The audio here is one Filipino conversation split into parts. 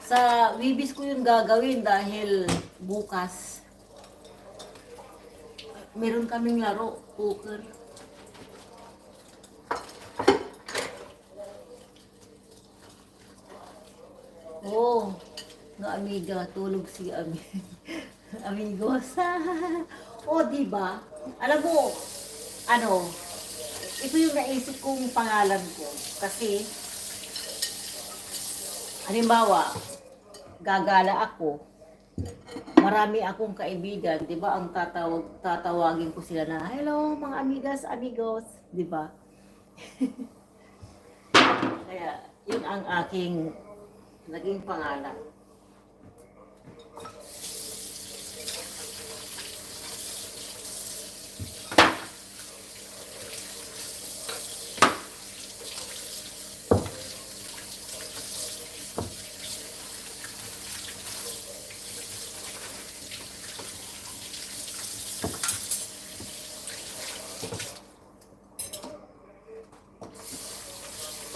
Sa Wibis ko yung gagawin dahil bukas meron kaming laro, poker. Oh, nga amiga, tulog si amigos. Oh, di ba? Alam mo, ano, ito yung naisip kong pangalan ko. Kasi, halimbawa, gagala ako, marami akong kaibigan, 'di ba? Ang tatawagin ko sila na, "Hello, mga amigas, amigos," 'di ba? Kaya, 'yun ang aking naging pangalan.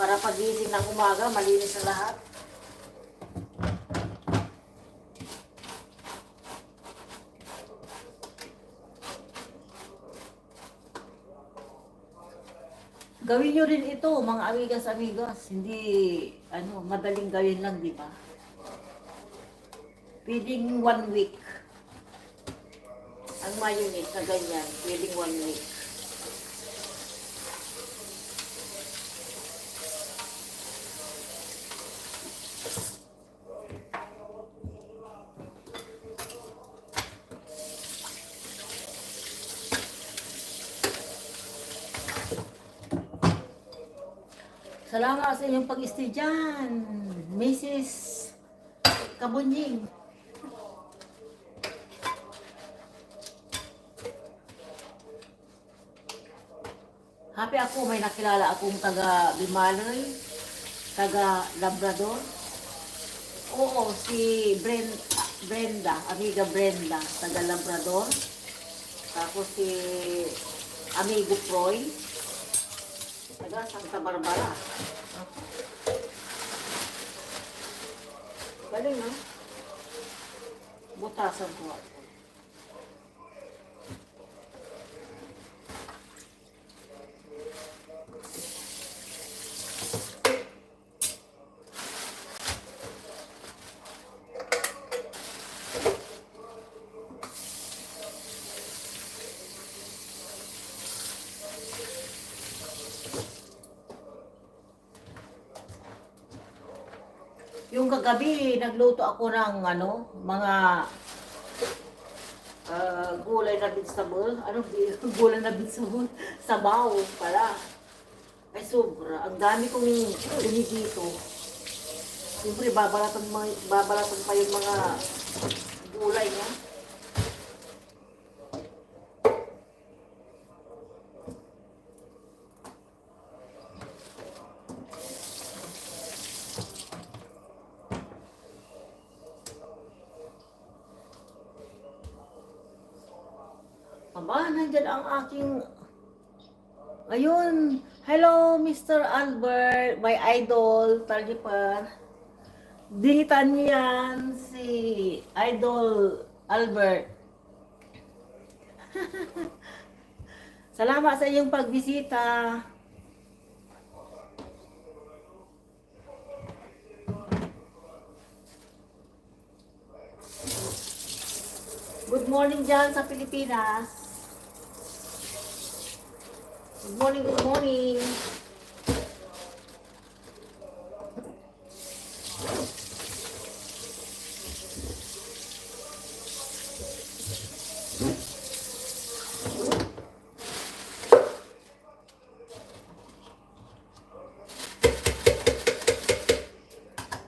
Para pagising ng umaga, malinis na lahat. Gawin nyo rin ito, mga amigas-amigas. Hindi, madaling gawin lang, di ba? Pwedeng 1 week. Ang mayonnaise na ganyan, pwedeng 1 week. Salamat sa inyong pag-stay dyan, Mrs. Kabunying. Happy ako, may nakilala akong taga Bimaloy, taga Labrador. Oo, si Brenda, amiga Brenda, taga Labrador. Tapos si amigo Troy, taga Santa Barbara. Galing, no? Butasan ko. Yung kagabi, nagluto ako ng mga gulay na vegetable. Gulay na vegetable? Sabaw pala. Ay sobra. Ang dami kong dito. Siyempre, babalatan pa yung mga gulay niya. Aba, nandyan ang aking... Ayun! Hello, Mr. Albert, my idol, Talipar. Dinitan niyo yan, si Idol Albert. Salamat sa iyong pagbisita. Good morning dyan sa Pilipinas. Good morning, good morning.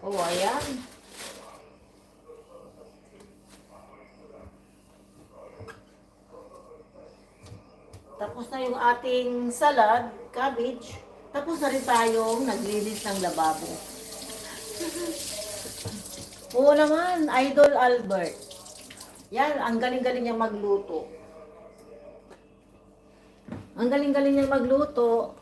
Oh, ayan. Tapos na yung ating salad, cabbage. Tapos na rin tayong naglinis ng lababo. Oo naman, Idol Albert. Yan, ang galing-galing niya magluto. Ang galing-galing niya magluto.